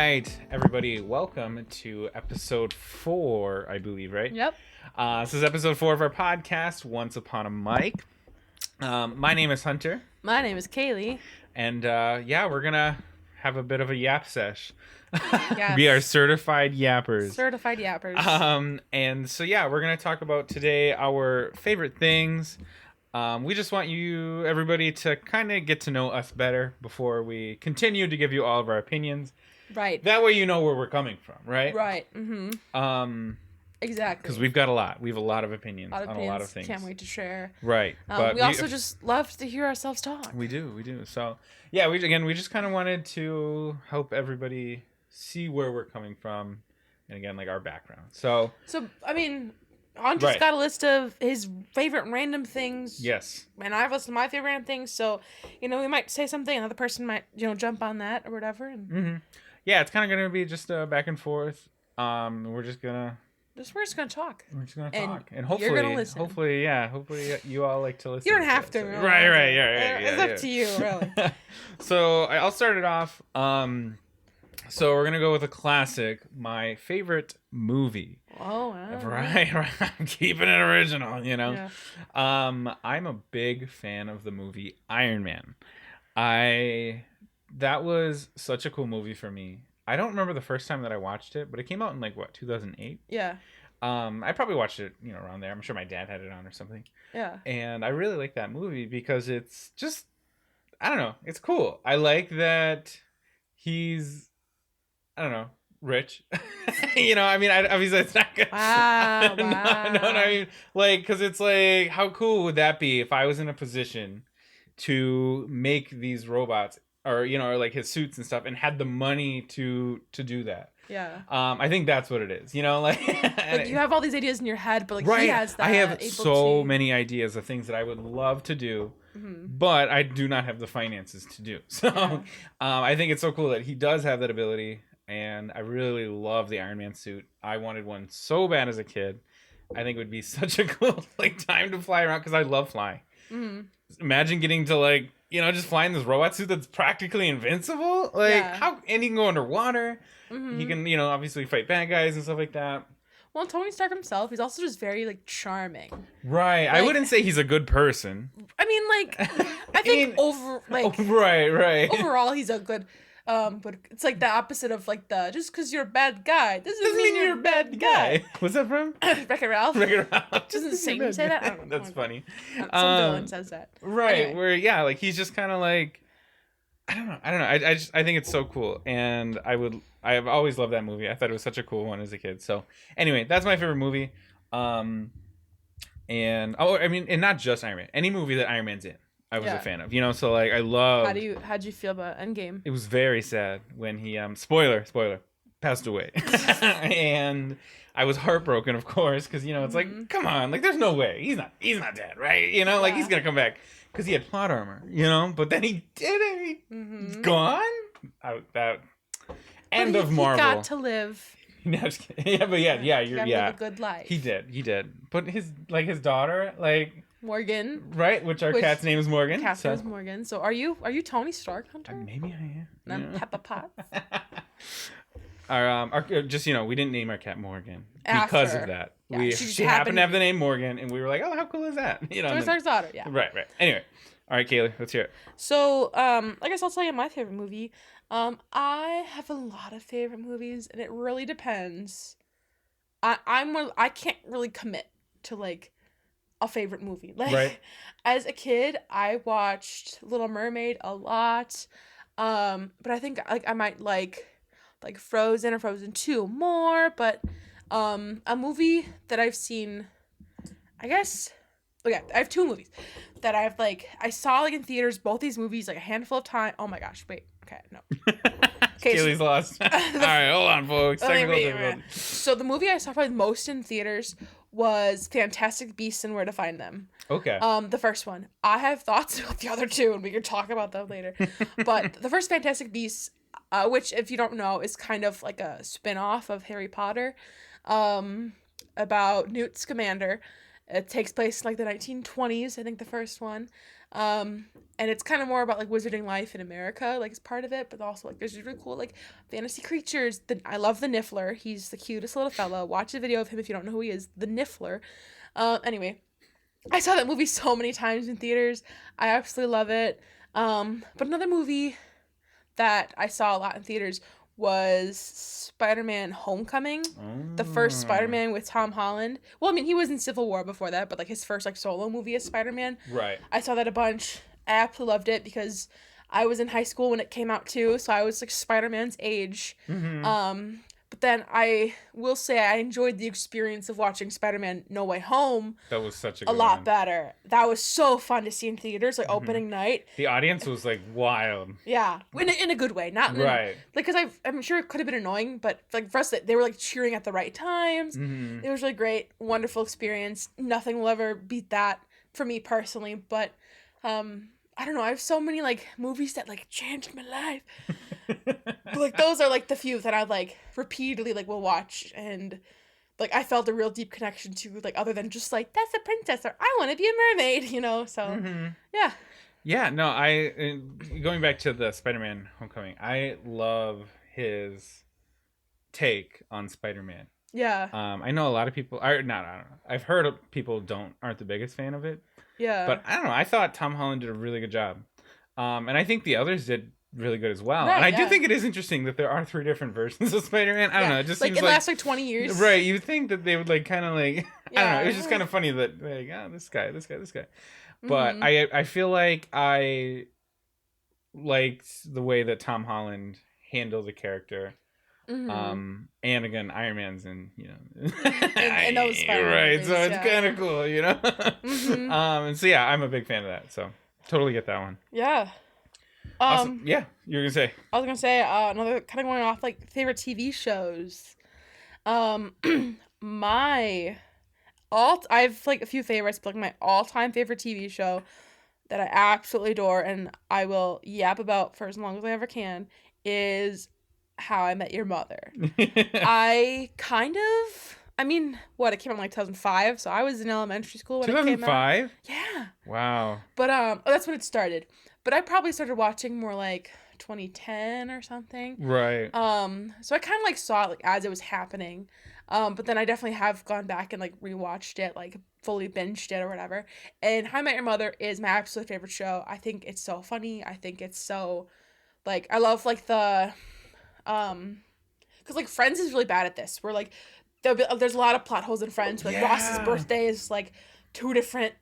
right, everybody, welcome to episode 4, I believe, right? Yep. This is episode 4 of our podcast, Once Upon a Mic. My name is Hunter. My name is Kailee. And we're going to have a bit of a yap sesh. Yes. We are certified yappers. Certified yappers. And so, we're going to talk about today our favorite things. We just want you, everybody, to kind of get to know us better before we continue to give you all of our opinions. Right. That way you know where we're coming from, right? Right. Mm-hmm. Exactly. Because we've got a lot. We have a lot of opinions on a lot of things. Can't wait to share. Right. But we also just love to hear ourselves talk. We do. So, we just kind of wanted to help everybody see where we're coming from and, again, like our background. So I mean, Hunter's got a list of his favorite random things. Yes. And I've listed my favorite random things. So, we might say something. Another person might, jump on that or whatever. And... Mm-hmm. Yeah, it's kind of going to be just back and forth. We're just going to... We're just gonna talk. And hopefully, you're gonna listen. Hopefully you all like to listen. You don't have to. Right. Yeah, it's up to you, really. So I'll start it off. So we're gonna go with a classic. My favorite movie. Oh, wow. Right. I'm keeping it original. Yeah. I'm a big fan of the movie Iron Man. That was such a cool movie for me. I don't remember the first time that I watched it, but it came out in 2008. Yeah. I probably watched it, around there. I'm sure my dad had it on or something. Yeah. And I really like that movie because it's just, I don't know, it's cool. I like that he's, I don't know, rich. Obviously it's not good. Wow. No, I mean, because it's like, how cool would that be if I was in a position to make these robots or his suits and stuff and had the money to do that. Yeah. I think that's what it is, like you have all these ideas in your head, but right. He has that. I have so many ideas of things that I would love to do, but I do not have the finances to do. So I think it's so cool that he does have that ability, and I really love the Iron Man suit. I wanted one so bad as a kid. I think it would be such a cool time to fly around because I love flying. Mm-hmm. Imagine getting to just flying this robot suit that's practically invincible. And he can go underwater. Mm-hmm. He can, obviously fight bad guys and stuff like that. Well, Tony Stark himself, he's also just very, charming. Right. I wouldn't say he's a good person. I mean, I think right. Overall, he's a good... but it's the opposite of just because you're a bad guy doesn't mean you're a bad guy. What's that from? Wreck-It Ralph. Doesn't Satan say that? I don't know. That's funny. Some villain says that. Right. Anyway. Where he's just kind of I don't know. I think it's so cool, and I have always loved that movie. I thought it was such a cool one as a kid. So anyway, that's my favorite movie. And not just Iron Man. Any movie that Iron Man's in, I was a fan of, so I love. How'd you feel about Endgame? It was very sad when he spoiler passed away. And I was heartbroken, of course, because it's come on, there's no way he's not dead, right? He's gonna come back because he had plot armor, but then he didn't. He's gone. End of Marvel. He got to live. No, just kidding. Yeah, you're live a good life. He did. But his daughter, Morgan, right? Which cat's name is Morgan. Cat's name is Morgan. So are you Tony Stark, Hunter? Maybe I am. Not Peppa Potts. Our we didn't name our cat Morgan because of that. Yeah, she happened to have the name Morgan, and we were like, oh, how cool is that? Tony Stark's daughter. Yeah. Right. Anyway, all right, Kaylee, let's hear it. So, I guess I'll tell you my favorite movie. I have a lot of favorite movies, and it really depends. I can't really commit to a favorite movie. Right. As a kid, I watched Little Mermaid a lot. But I think I might like Frozen or Frozen 2 more, but a movie that I've seen, I guess, okay, I have 2 movies that I saw in theaters, both these movies a handful of times. Oh my gosh, wait. Okay, no. Okay, Kaylee's lost. All right, hold on, folks. So the movie I saw probably most in theaters was Fantastic Beasts and Where to Find Them. Okay. The first one. I have thoughts about the other 2, and we can talk about them later. But the first Fantastic Beasts, which, if you don't know, is kind of like a spin-off of Harry Potter, about Newt Scamander. It takes place in the 1920s, I think the first one. And it's kind of more about like wizarding life in America, like as part of it, but also like there's really cool like fantasy creatures. I love the Niffler. He's the cutest little fella. Watch a video of him if you don't know who he is. The Niffler. Anyway, I saw that movie so many times in theaters. I absolutely love it. But another movie that I saw a lot in theaters was Spider-Man Homecoming. The first Spider-Man with Tom Holland. Well, I mean, he was in Civil War before that, but like his first like solo movie as Spider-Man. Right. I saw that a bunch. I absolutely loved it because I was in high school when it came out too, so I was like Spider-Man's age. But then I will say I enjoyed the experience of watching Spider-Man No Way Home. That was such a good lot one. better. That was so fun to see in theaters, like opening night. The audience was like wild. Yeah, in a good way, not in, right. Like because I'm sure it could have been annoying, but like for us, they were like cheering at the right times. It was really great, wonderful experience. Nothing will ever beat that for me personally, but I don't know. I have so many like movies that like changed my life. Like those are like the few that I like repeatedly like will watch, and like I felt a real deep connection to, like other than just like that's a princess or I want to be a mermaid, you know. So yeah. Yeah. No, I going back to the Spider-Man Homecoming. I love his take on Spider-Man. Yeah. I know a lot of people are not. I don't know. I've heard of people aren't the biggest fan of it. Yeah. But I don't know. I thought Tom Holland did a really good job. And I think the others did really good as well. Right, and I do think it is interesting that there are 3 different versions of Spider-Man. I don't know. It just like seems it lasts like 20 years. Right. You would think that they would like kind of like, I don't know. It was just kind of funny that like, oh, this guy. But I feel like I liked the way that Tom Holland handled the character. And again, Iron Man's in, you know, and those right, movies, so it's kind of cool, you know. And so yeah, I'm a big fan of that, so totally get that one. Yeah. Awesome. Yeah, you were gonna say. I was gonna say another kind of going off like favorite TV shows. I have like a few favorites, but like my all-time favorite TV show that I absolutely adore and I will yap about for as long as I ever can is How I Met Your Mother. It came out in like 2005, so I was in elementary school when it came out. 2005? Yeah. Wow. But that's when it started. But I probably started watching more like 2010 or something. Right. So I kind of like saw it like as it was happening. But then I definitely have gone back and like rewatched it, like fully binged it or whatever. And How I Met Your Mother is my absolute favorite show. I think it's so funny. I think it's so like I love like the because like Friends is really bad at this. Where like there's a lot of plot holes in Friends. Like Ross's birthday is like 2 different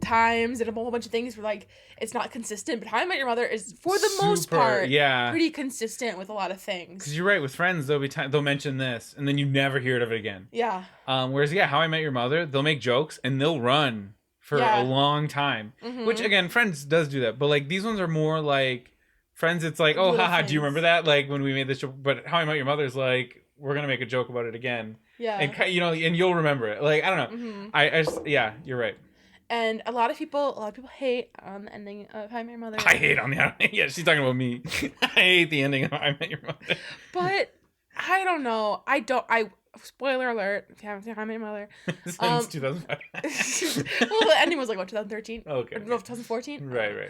times and a whole bunch of things where like it's not consistent. But How I Met Your Mother is for the most part pretty consistent with a lot of things. Because you're right, with Friends they'll mention this and then you never hear of it again. Yeah. Whereas How I Met Your Mother, they'll make jokes and they'll run for a long time. Which again, Friends does do that, but like these ones are more like Friends, it's like, oh, haha, do you remember that? Like, when we made this joke. But How I Met Your Mother is like, we're going to make a joke about it again. Yeah. And, you know, and you'll remember it. Like, I don't know. I just, yeah, you're right. And a lot of people hate on the ending of How I Met Your Mother. I hate on the ending. Yeah, she's talking about me. I hate the ending of How I Met Your Mother. But, I don't know. Spoiler alert, if you haven't seen How I Met Your Mother. Since 2005. Well, the ending was like, what, 2013? Okay. No, 2014? Right.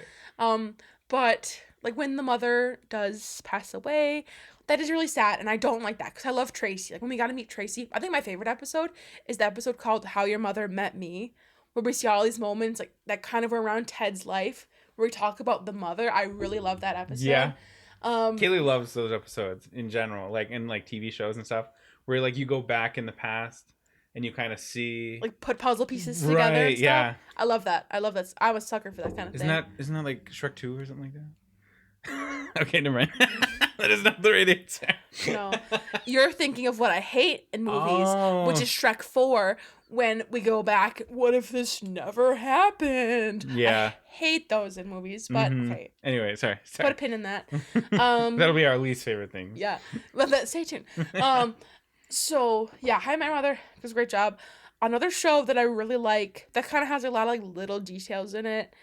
But like when the mother does pass away, that is really sad, and I don't like that because I love Tracy. Like when we got to meet Tracy, I think my favorite episode is the episode called How Your Mother Met Me, where we see all these moments like that kind of were around Ted's life, where we talk about the mother. I really love that episode. Yeah. Kaylee loves those episodes in general, like in like TV shows and stuff, where like you go back in the past and you kind of see like put puzzle pieces together and stuff. Yeah. I love that. I'm a sucker for that kind of thing. Isn't that like Shrek 2 or something like that? Okay, never mind. That is not the right answer. No. You're thinking of what I hate in movies, which is Shrek 4, when we go back, what if this never happened? Yeah. I hate those in movies, but okay. Anyway, sorry. Put a pin in that. That'll be our least favorite thing. Yeah. But stay tuned. So, yeah, How I Met Your Mother does a great job. Another show that I really like, that kind of has a lot of like little details in it,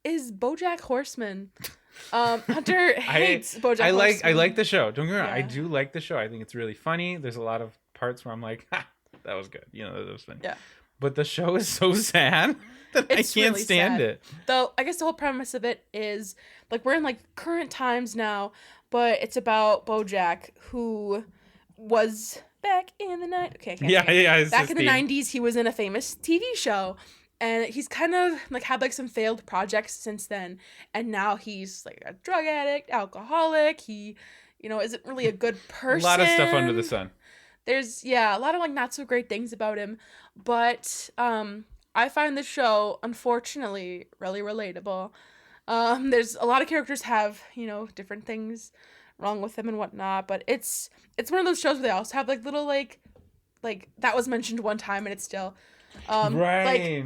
is BoJack Horseman. Hunter hates BoJack Horseman. I like the show. Don't get me wrong. I do like the show. I think it's really funny. There's a lot of parts where I'm like, ha, that was good. You know, that was funny. Yeah. but the show is so sad that It's I can't really stand sad. it. Though I guess the whole premise of it is like we're in like current times now, but it's about BoJack, who was back in the night. Okay, I can't sing. It's Back this in the theme. 90s, he was in a famous TV show, and he's kind of like had like some failed projects since then, and now he's like a drug addict, alcoholic. He, isn't really a good A person. lot of stuff under the sun. There's a lot of like not so great things about him, but I find this show unfortunately really relatable. There's a lot of characters have different things wrong with them and whatnot, but it's one of those shows where they also have like little like that was mentioned one time and it's still Right. like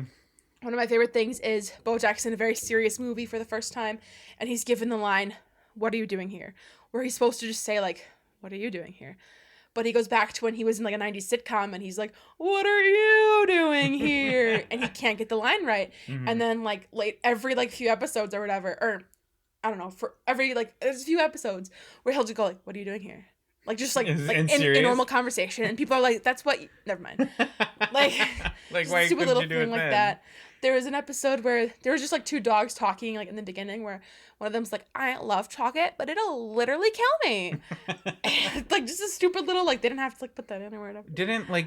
one of my favorite things is BoJack's in a very serious movie for the first time, and he's given the line, "What are you doing here?" Where he's supposed to just say like, "What are you doing here?" But he goes back to when he was in like a 90s sitcom and he's like, "What are you doing here?" And he can't get the line right. Mhm. And then like every like few episodes or whatever, or I don't know, for every like there's a few episodes where he'll just go like, "What are you doing here?" Like just like, Is- like in in serious? normal conversation, and people are like, "That's what." Never mind. Like, like just why a stupid couldn't little you do thing it like then? that. There was an episode where there was just like two dogs talking like in the beginning where one of them's like, "I love chocolate, but it'll literally kill me." Like just a stupid little like they didn't have to like put that in or whatever.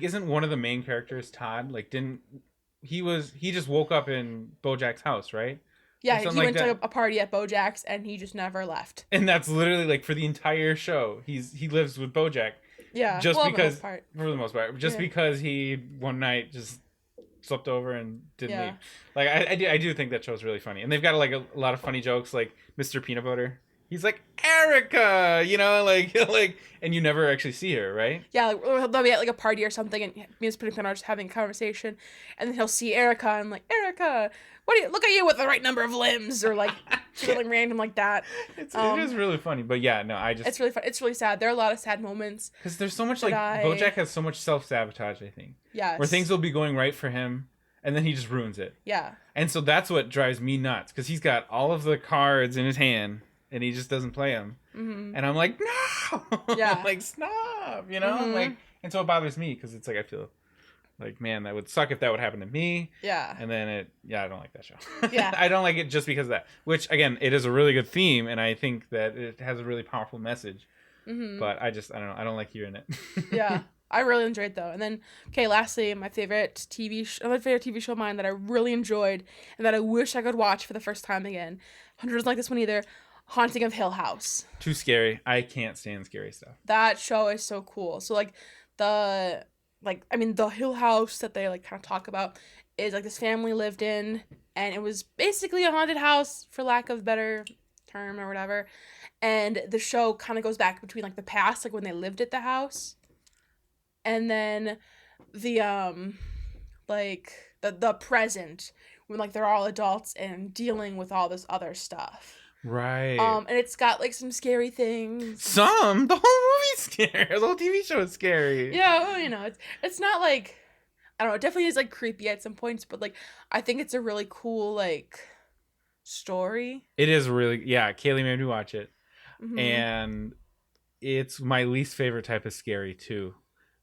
Isn't one of the main characters Todd? Like didn't he just woke up in BoJack's house, right? Yeah, Or he something like went to that. a party at BoJack's and he just never left. And that's literally like for the entire show. He lives with BoJack. Yeah, Just well, for the most because part. for the most part. Just Yeah. because he one night just slept over and didn't Yeah. leave. Like I do think that show's really funny. And they've got like a lot of funny jokes, like Mr. Peanut Butter. He's like, "Erica," like and you never actually see her, right? Yeah, like, they'll be at like a party or something, and me and his pretty are just having a conversation, and then he'll see Erica and like, "Erica, what do you look at you with the right number of limbs?" Or like something random like that. It is really funny. But yeah, no, It's really fun. It's really sad. There are a lot of sad moments. because there's so much that like BoJack has so much self-sabotage, I think. Yes. Where things will be going right for him and then he just ruins it. Yeah. And so that's what drives me nuts because he's got all of the cards in his hand and he just doesn't play them. Mm-hmm. And I'm like, no, Yeah. like stop, Mhm. like, and so it bothers me because it's like I feel like, man, that would suck if that would happen to me. Yeah. And then I don't like that show. Yeah. I don't like it just because of that. Which again, it is a really good theme, and I think that it has a really powerful message. Mm-hmm. But I don't know. I don't like hearing it. Yeah. I really enjoyed it though. And then, okay, lastly, another favorite TV show of mine that I really enjoyed and that I wish I could watch for the first time again. Hunter doesn't like this one either. Haunting of Hill House. Too scary. I can't stand scary stuff. That show is so cool. So like the Hill House that they like kind of talk about is like this family lived in, and it was basically a haunted house for lack of a better term or whatever. And the show kind of goes back between like the past, like when they lived at the house, and then the the present when like they're all adults and dealing with all this other stuff. Right. And it's got like some scary things. The whole movie's scary. The whole TV show is scary. Yeah, well, it's not like, I don't know, it definitely is like creepy at some points, but like I think it's a really cool like story. It is really, yeah. Kaylee made me watch it, Mhm. and it's my least favorite type of scary too.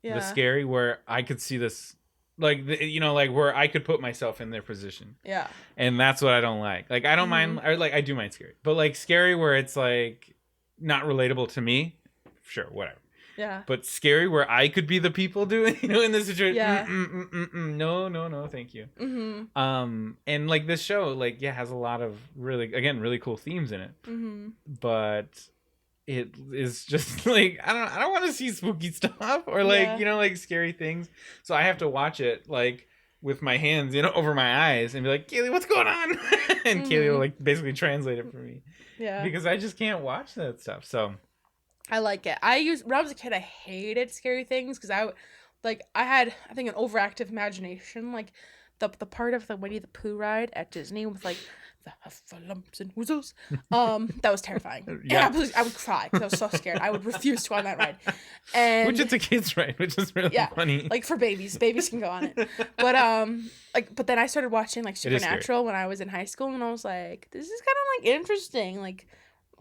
Yeah. The scary where I could see this, like like where I could put myself in their position. Yeah. And that's what I don't like. Like I don't mind, or like I do mind scary, but like scary where it's like not relatable to me, sure, whatever. Yeah. But scary where I could be the people doing, in this situation. Yeah. No, thank you. Mhm. And like this show, like has a lot of really cool themes in it, Mhm. but it is just like I don't want to see spooky stuff or like Yeah. like scary things, so I have to watch it like with my hands over my eyes and be like, Kaylee, what's going on? And Kaylee will like basically translate it for me Yeah. because I just can't watch that stuff. So I like it. When I was a kid, I hated scary things because I had, I think, an overactive imagination. Like the part of the Winnie the Pooh ride at Disney with like the lumps and woozles. That was terrifying. Yeah. And I would cry because I was so scared. I would refuse to go on that ride. And which it's a kid's ride, which is really funny. like for babies can go on it. But but then I started watching like It is scary. Supernatural when I was in high school, and I was like, this is kind of like interesting. Like,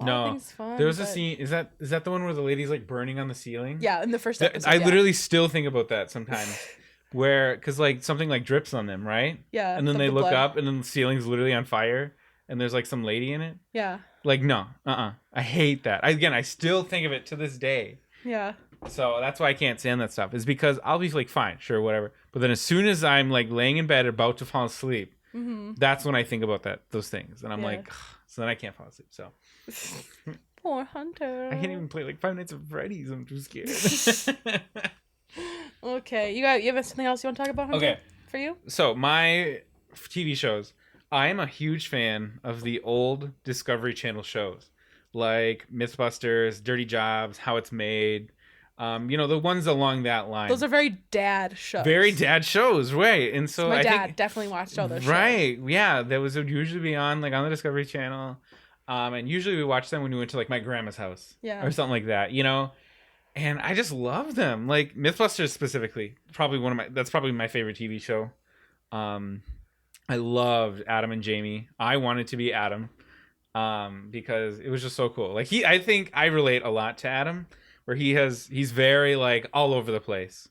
No, things fun. there was a but- scene. Is that the one where the lady's like burning on the ceiling? Yeah, in the first episode. I yeah. literally still think about that sometimes. where because like something like drips on them, right? Yeah. And then they look blood. up, and then the ceiling's literally on fire, and there's like some lady in it. Yeah. Like no, I hate that. I still think of it to this day. Yeah. So that's why I can't stand that stuff. Is because I'll be like, fine, sure, whatever. But then as soon as I'm like laying in bed about to fall asleep, that's when I think about those things, and I'm like, ugh, so then I can't fall asleep. So poor Hunter. I can't even play like Five Nights at Freddy's. I'm too scared. Okay, you have something else you want to talk about, Hunter? Okay, for you. So my TV shows. I am a huge fan of the old Discovery Channel shows, like Mythbusters, Dirty Jobs, How It's Made. The ones along that line. Those are very dad shows. Very dad shows, right? And so my I dad think, definitely watched all those shows. Right, yeah. That would usually be on like on the Discovery Channel. And usually we watched them when we went to like my grandma's house. Yeah. Or something like that, And I just love them. Like Mythbusters specifically. That's probably my favorite TV show. I loved Adam and Jamie. I wanted to be Adam. Because it was just so cool. Like I think I relate a lot to Adam, where he's very like all over the place,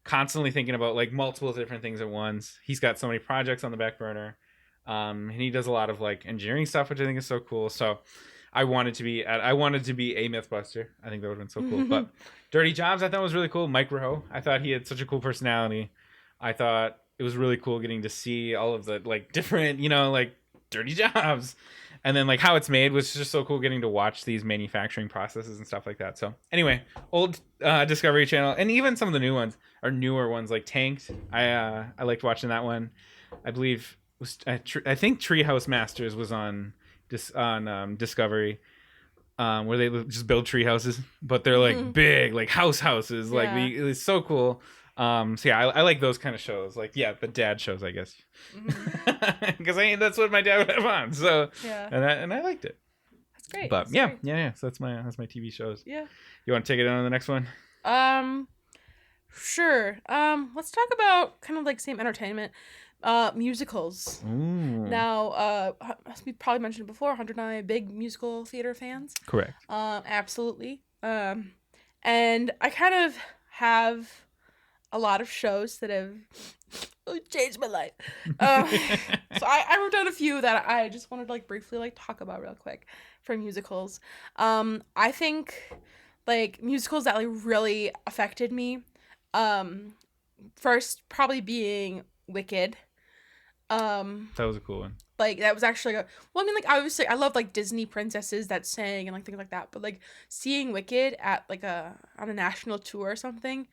constantly thinking about like multiple different things at once. He's got so many projects on the back burner, and he does a lot of like engineering stuff, which I think is so cool. So I wanted to be a Mythbuster. I think that would have been so cool. But Dirty Jobs I thought was really cool. Mike Rowe, I thought he had such a cool personality. I thought it was really cool getting to see all of the like different like dirty jobs. And then like How It's Made was just so cool getting to watch these manufacturing processes and stuff like that. So anyway, old Discovery Channel, and even some of the newer ones like Tanked. I liked watching that one. I believe I think Treehouse Masters was on Discovery, where they just build tree houses, but they're like big, like houses. Yeah. Like it's so cool. So yeah, I like those kind of shows. Like the dad shows, I guess, because that's what my dad would have on. So yeah, and I liked it. That's great. But yeah. So that's my TV shows. Yeah. You want to take it on the next one? Sure. Let's talk about kind of like same entertainment, musicals. Ooh. Now, as we probably mentioned before, Hunter and I are big musical theater fans. Correct. Absolutely. And I kind of have a lot of shows that have changed my life. So I wrote down a few that I just wanted to like briefly like talk about real quick for musicals. I think like musicals that like really affected me. First probably being Wicked. That was a cool one. Like that was actually obviously I love like Disney princesses that sang and like things like that, but like seeing Wicked at like on a national tour or something,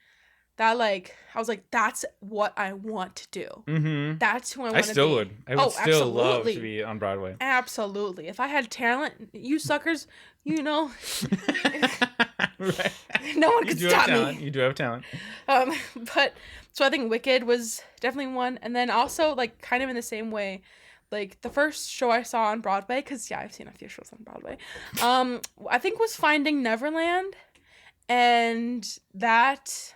that like I was like, that's what I want to do. Mm-hmm. That's who I want to be. I still would. I would still absolutely. Love to be on Broadway. Absolutely. If I had talent, you suckers, right. No one could stop me. You do have talent. But so I think Wicked was definitely one, and then also like kind of in the same way, like the first show I saw on Broadway, because I've seen a few shows on Broadway. I think was Finding Neverland, and that.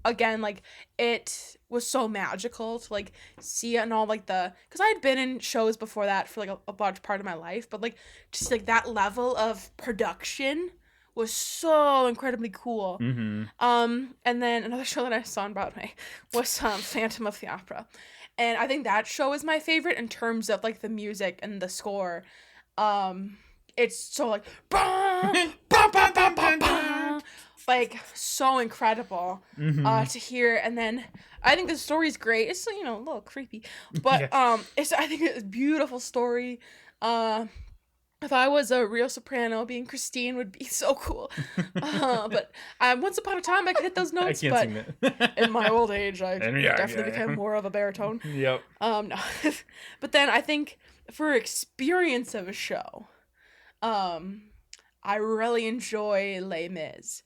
Again, like it was so magical to like see it and all like because I had been in shows before that for like a large part of my life, but like just like that level of production was so incredibly cool. Mm-hmm. And then another show that I saw on Broadway was Phantom of the Opera, and I think that show is my favorite in terms of like the music and the score. It's so like bah, bah, bah, bah, bah, bah. Like so incredible to hear, and then I think the story's great. It's a little creepy, but I think it's a beautiful story. If I was a real soprano, being Christine would be so cool. But once upon a time I could hit those notes, but in my old age I definitely became more of a baritone. Yep. No, but then I think for experience of a show, I really enjoy Les Mis.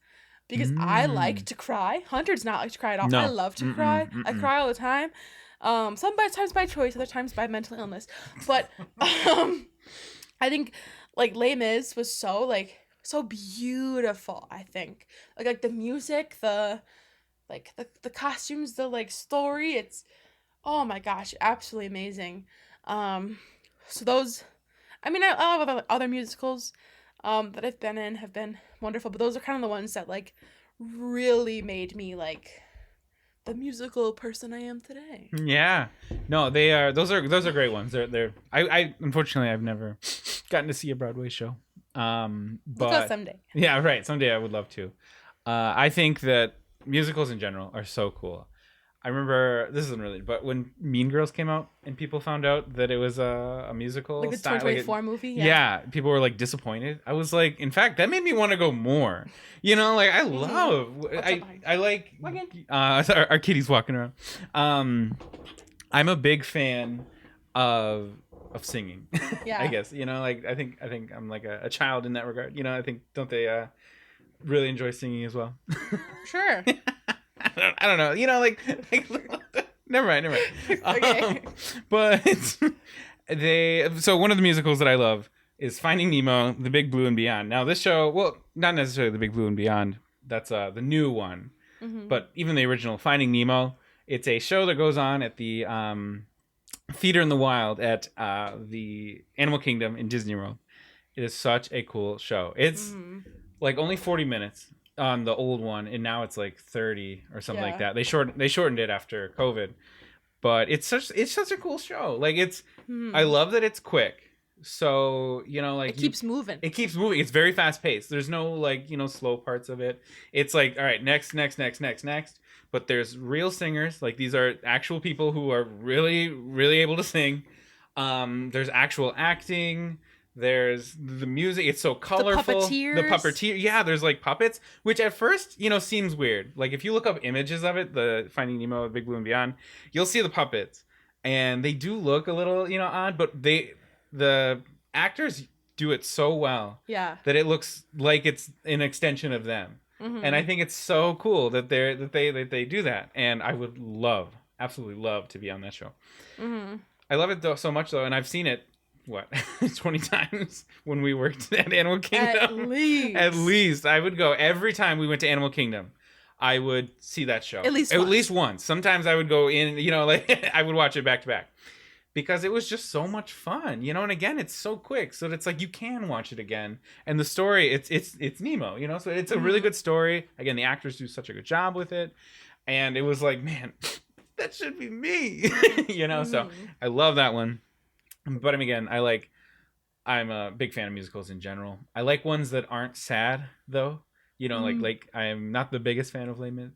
Because I like to cry. Hunter does not like to cry at all. No. I love to cry. I cry all the time. Sometimes by choice, other times by mental illness. But I think like Les Mis was so beautiful. I think like the music, the costumes, the like story. It's oh my gosh, absolutely amazing. So those, I love other musicals. That I've been in have been wonderful, but those are kind of the ones that like really made me like the musical person I am today. Yeah. No, they are. Those are great ones. They're. I unfortunately I've never gotten to see a Broadway show. But Look out someday. Yeah, right. Someday I would love to. I think that musicals in general are so cool. I remember, this isn't really, but when Mean Girls came out and people found out that it was a musical, Like the 2024 movie. Yeah, people were like disappointed. I was like, in fact, that made me want to go more. You know, like I love, I like. Our kitty's walking around. I'm a big fan of singing. Yeah. I guess, you know, like I think I'm like a child in that regard. You know, I think, don't they really enjoy singing as well? Sure. I don't know. You know, like never mind. Okay. But so one of the musicals that I love is Finding Nemo, The Big Blue and Beyond. Now this show, well, not necessarily The Big Blue and Beyond. That's the new one. Mm-hmm. But even the original Finding Nemo, it's a show that goes on at the Theater in the Wild at the Animal Kingdom in Disney World. It is such a cool show. It's like only 40 minutes on the old one, and now it's like 30 or something like that. They shortened it after COVID, but it's such a cool show. Like I love that it's quick. So, you know, like it keeps moving. It's very fast paced. There's no like, you know, slow parts of it. It's like, all right, next. But there's real singers. Like these are actual people who are really, really able to sing. There's actual acting. There's the music. It's so colorful. The puppeteer. Yeah, there's like puppets, which at first, you know, seems weird. Like if you look up images of it, the Finding Nemo, Big Blue and Beyond, you'll see the puppets, and they do look a little, you know, odd, but the actors do it so well, that it looks like it's an extension of them. Mm-hmm. And I think it's so cool that they do that, and I would absolutely love to be on that show. Mm-hmm. I love it so much though, and I've seen it 20 times when we worked at Animal Kingdom. At least I would go every time we went to Animal Kingdom. I would see that show at least once. Sometimes I would go in, you know, like I would watch it back to back because it was just so much fun, you know. And again, it's so quick, so it's like you can watch it again. And the story, it's Nemo, you know, so it's a really good story. Again, the actors do such a good job with it, and it was like, man, that should be me, you know. So I love that one. But again, I'm a big fan of musicals in general. I like ones that aren't sad though. You know, like I'm not the biggest fan of Les Mis.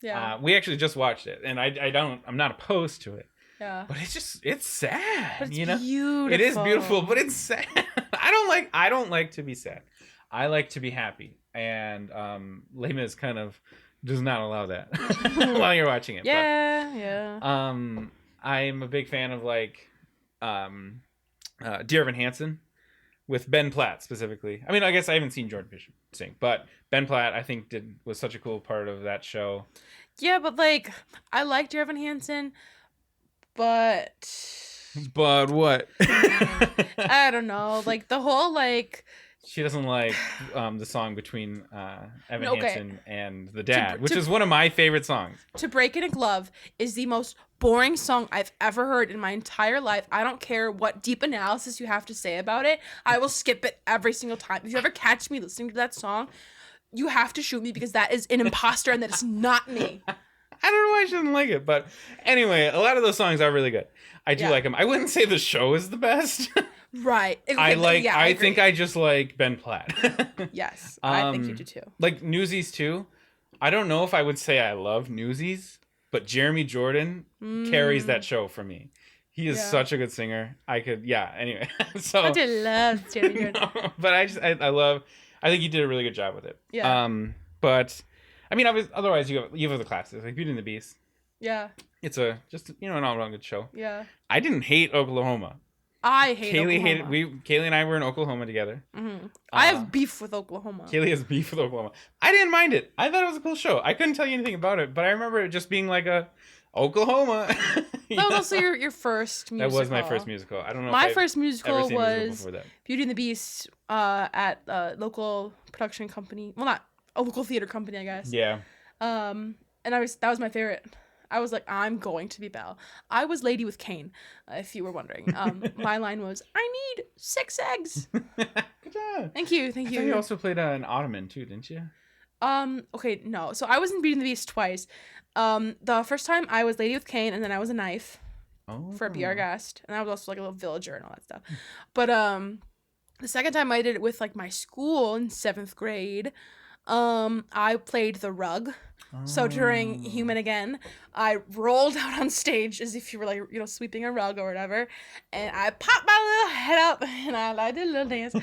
Yeah. We actually just watched it, and I'm not opposed to it. Yeah. But it's sad. But it's you know? beautiful. It is beautiful, but it's sad. I don't like to be sad. I like to be happy. And Les Mis kind of does not allow that while you're watching it. Yeah. I'm a big fan of like Dear Evan Hansen with Ben Platt specifically. I mean, I guess I haven't seen Jordan Bishop sing, but Ben Platt I think was such a cool part of that show. Yeah, but like I like Dear Evan Hansen, but what? I don't know. Like the whole like she doesn't like the song between Evan Hansen and the dad, which is one of my favorite songs. To Break in a Glove is the most boring song I've ever heard in my entire life. I don't care what deep analysis you have to say about it. I will skip it every single time. If you ever catch me listening to that song, you have to shoot me because that is an imposter and that is not me. I don't know why I shouldn't like it, but anyway, a lot of those songs are really good. I do like them. I wouldn't say the show is the best. Right. Okay, I think I just like Ben Platt. Yes, I think you do too. Like Newsies too. I don't know if I would say I love Newsies, but Jeremy Jordan carries that show for me. He is such a good singer. Anyway. So I just love Jeremy Jordan. But I think you did a really good job with it. Yeah. But I mean, otherwise you have the classics like Beauty and the Beast. Yeah. It's an all around good show. Yeah. I didn't hate Oklahoma. I hate Oklahoma. Kaylee and I were in Oklahoma together. Mm-hmm. I have beef with Oklahoma. Kaylee has beef with Oklahoma. I didn't mind it. I thought it was a cool show. I couldn't tell you anything about it, but I remember it just being like a Oklahoma. That was also your first musical. That was my first musical. I don't know. My first musical was Beauty and the Beast at a local production company. Well, not a local theater company, I guess. Yeah. And that was my favorite. I was like, I'm going to be Belle. I was Lady with Cane, if you were wondering. My line was, I need 6 eggs. Good job. Thank you. I thought you also played an ottoman too, didn't you? Okay, no. So I was in Beauty and the Beast twice. The first time I was Lady with Cane, and then I was a knife for a BR guest, and I was also like a little villager and all that stuff. But the second time I did it with like my school in 7th grade. I played the rug. So during Human Again, I rolled out on stage as if you were like, you know, sweeping a rug or whatever, and I popped my little head up and I did a little dance.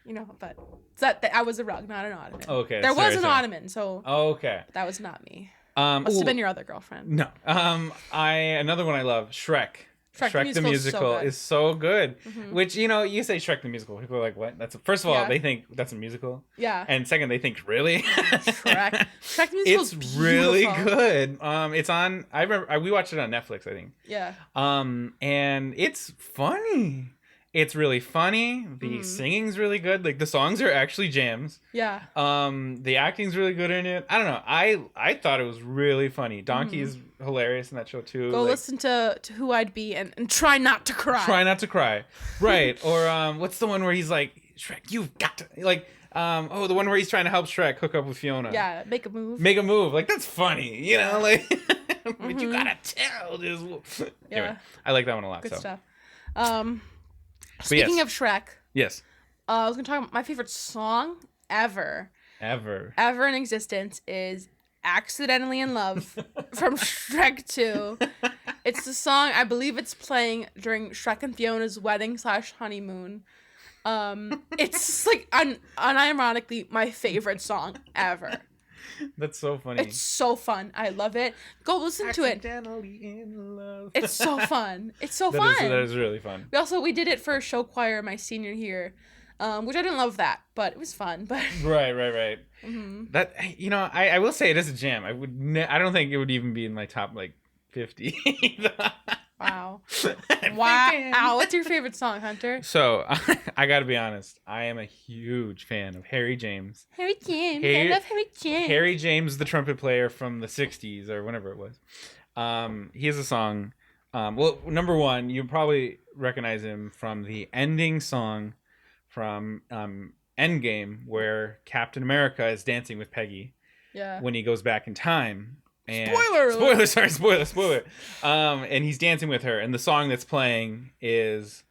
You know, but that I was a rug, not an ottoman. Okay. There was an ottoman, so okay. that was not me. Must have been your other girlfriend. No. Another one I love, Shrek. Shrek the musical is so good. Mm-hmm. Which, you know, you say Shrek the musical, people are like, what? First of all, they think that's a musical. Yeah. And second, they think, really? Shrek the musical is beautiful. Really good. It's on, I remember, we watched it on Netflix, I think. Yeah. And it's funny. It's really funny. The singing's really good. Like, the songs are actually jams. Yeah. The acting's really good in it. I don't know. I thought it was really funny. Donkey is hilarious in that show too. Go listen to Who I'd Be and try not to cry. Try not to cry. Right. Or what's the one where he's like, Shrek, you've got to, like, the one where he's trying to help Shrek hook up with Fiona. Yeah, make a move. Make a move. Like, that's funny. You know, like, but you gotta tell this. Anyway, I like that one a lot. Good so. stuff. Speaking of Shrek. Yes. I was going to talk about my favorite song ever in existence is Accidentally in Love from Shrek 2. It's the song, I believe it's playing during Shrek and Fiona's wedding / honeymoon. It's like unironically my favorite song ever. That's so funny. It's so fun. I love it. Go listen to it. In love. It's so fun. It's so fun. That is really fun. We did it for show choir my senior year, which I didn't love that, but it was fun. But right. Mm-hmm. That, you know, I will say it is a jam. I don't think it would even be in my top like 50. Wow. Wow. What's your favorite song, Hunter? So, I gotta be honest. I am a huge fan of Harry James. I love Harry James. Harry James, the trumpet player from the 60s or whenever it was. He has a song. Well, number one, you probably recognize him from the ending song from Endgame, where Captain America is dancing with Peggy. Yeah. When he goes back in time. And spoiler. And he's dancing with her, and the song that's playing is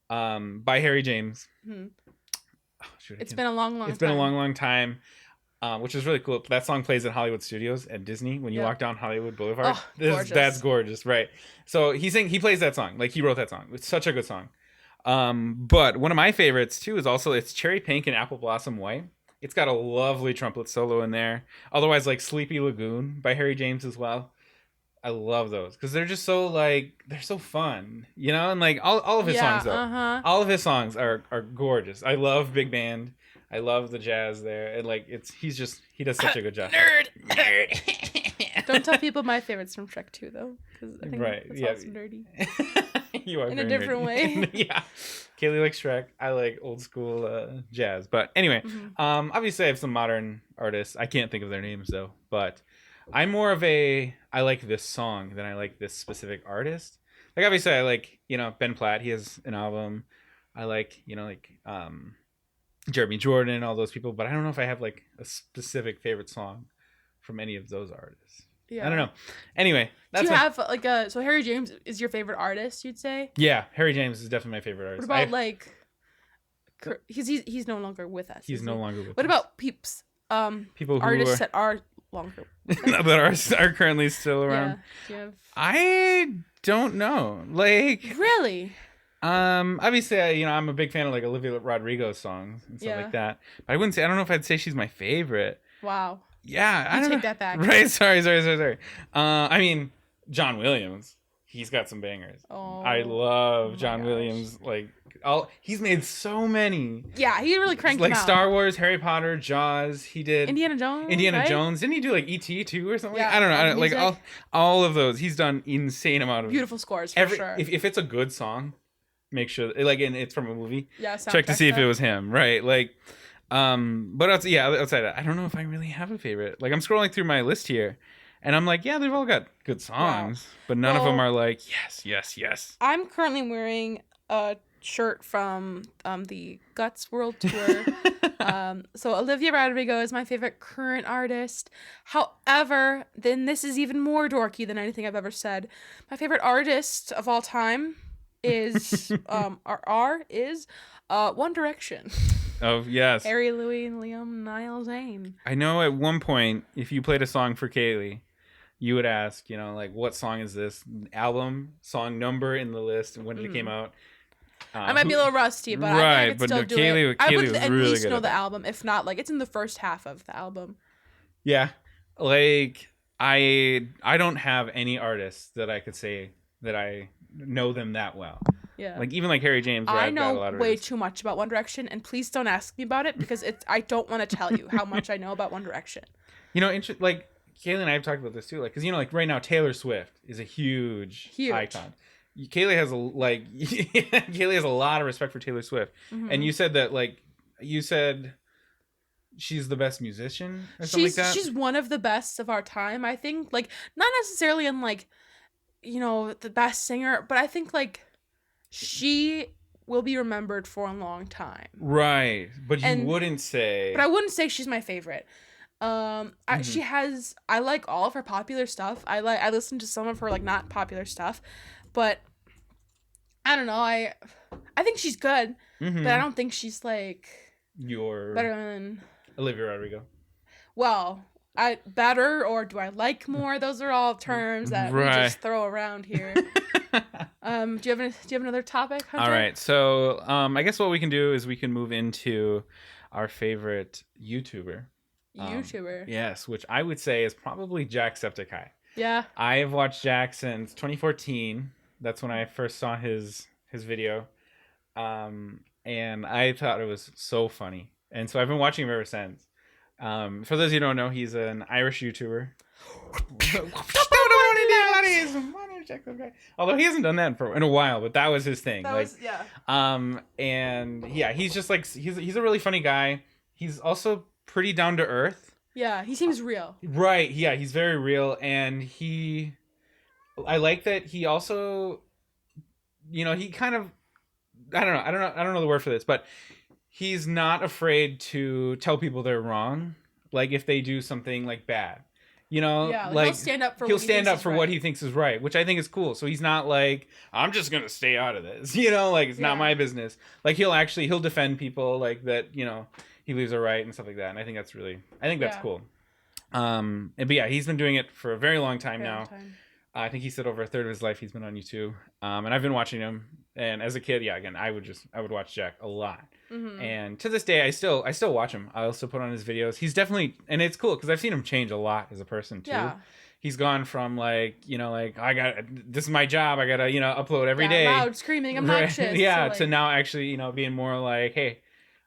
by Harry James. Mm-hmm. It's been a long time, which is really cool. That song plays at Hollywood Studios at Disney when you walk down Hollywood Boulevard. Oh, gorgeous. That's gorgeous, right? So he plays that song, like he wrote that song. It's such a good song. But one of my favorites too is also it's Cherry Pink and Apple Blossom White. It's got a lovely trumpet solo in there. Otherwise, like Sleepy Lagoon by Harry James as well. I love those because they're just so they're so fun, you know. And like all of his songs though, all of his songs are gorgeous. I love big band. I love the jazz there, and like he does such a good job. Nerd. Don't tell people my favorites from Shrek 2 though, because I think it's also nerdy. You are in a different way. Yeah. Kaylee likes Shrek. I like old school jazz. But anyway, obviously I have some modern artists. I can't think of their names though. But I'm more of I like this song than I like this specific artist. Like obviously I like, you know, Ben Platt. He has an album. I like, you know, like Jeremy Jordan, all those people. But I don't know if I have like a specific favorite song from any of those artists. Yeah. I don't know. Anyway, that's do you have like so Harry James is your favorite artist, you'd say? Yeah, Harry James is definitely my favorite artist. What about he's no longer with us. He's no longer with us. What about peeps? People who artists that are longer that are currently still around. Yeah. I don't know. Like really? Obviously, I'm a big fan of like Olivia Rodrigo's songs and stuff like that. But I don't know if I'd say she's my favorite. Wow. Yeah, I don't take that back. Right, sorry. I mean, John Williams, he's got some bangers. Oh, I love John Williams. Like, he's made so many. Yeah, he really cranked them out. Like Star Wars, Harry Potter, Jaws. He did Indiana Jones. Right? Jones. Didn't he do like E.T. too or something? Yeah, I don't know. Like all of those. He's done insane amount of beautiful scores for sure. If it's a good song, make sure and it's from a movie. Yeah, check to see if it was him. Right, like. But outside that, I don't know if I really have a favorite. Like I'm scrolling through my list here, and I'm like, yeah, they've all got good songs, but none of them are like, yes. I'm currently wearing a shirt from the Guts World Tour. So Olivia Rodrigo is my favorite current artist. However, then this is even more dorky than anything I've ever said. My favorite artist of all time is One Direction. Oh, yes. Harry, Louis, and Liam, Niall, Zayn. I know at one point, if you played a song for Kailee, you would ask, like, what song is this? Album, song number in the list, and when did it came out. I might be a little rusty, but I think I could still do it. I would at least know the album. If not, like, it's in the first half of the album. Yeah. Like, I don't have any artists that I could say that I know them that well. Yeah. Like, even like Harry James, where I I've got a lot know of way artists. too much about One Direction, and please don't ask me about it because I don't want to tell you how much I know about One Direction. Like, Kaylee and I have talked about this too. Like, because, like, right now, Taylor Swift is a huge icon. Kaylee has Kaylee has a lot of respect for Taylor Swift. Mm-hmm. And you said that, like, she's the best musician or something like that? She's one of the best of our time, I think. Like, not necessarily in, like, the best singer, but I think, like, she will be remembered for a long time. Right. But I wouldn't say she's my favorite. I like all of her popular stuff. I listen to some of her, like, not popular stuff, but I don't know. I think she's good, but I don't think she's, like, better than Olivia Rodrigo. Well, better, or do I like more? Those are all terms that we just throw around here. Do you have another topic, Hunter? All right. So, I guess what we can do is we can move into our favorite YouTuber. Yes, which I would say is probably Jacksepticeye. Yeah. I have watched Jack since 2014. That's when I first saw his video. And I thought it was so funny. And so I've been watching him ever since. For those of you who don't know, he's an Irish YouTuber. Although he hasn't done that in a while, but that was his thing. And yeah, he's just like, he's a really funny guy. He's also pretty down to earth. Yeah, he seems real. Right. Yeah, he's very real, and I like that he also, he kind of, I don't know the word for this, but he's not afraid to tell people they're wrong, like if they do something like bad. Like he'll stand up for what he thinks is right, which I think is cool. So he's not like, I'm just gonna stay out of this, like it's not my business. Like he'll defend people like that, he believes are right and stuff like that. And I think that's cool. But yeah, he's been doing it for a very long time now. I think he said over a third of his life he's been on YouTube. And I've been watching him. And as a kid, yeah, again, I would watch Jack a lot. Mm-hmm. And to this day, I still watch him. I also put on his videos. He's definitely, and it's cool because I've seen him change a lot as a person too. Yeah. He's gone from like, this is my job. I gotta, upload every day. Loud, screaming, obnoxious. Yeah. To now actually, being more like, hey,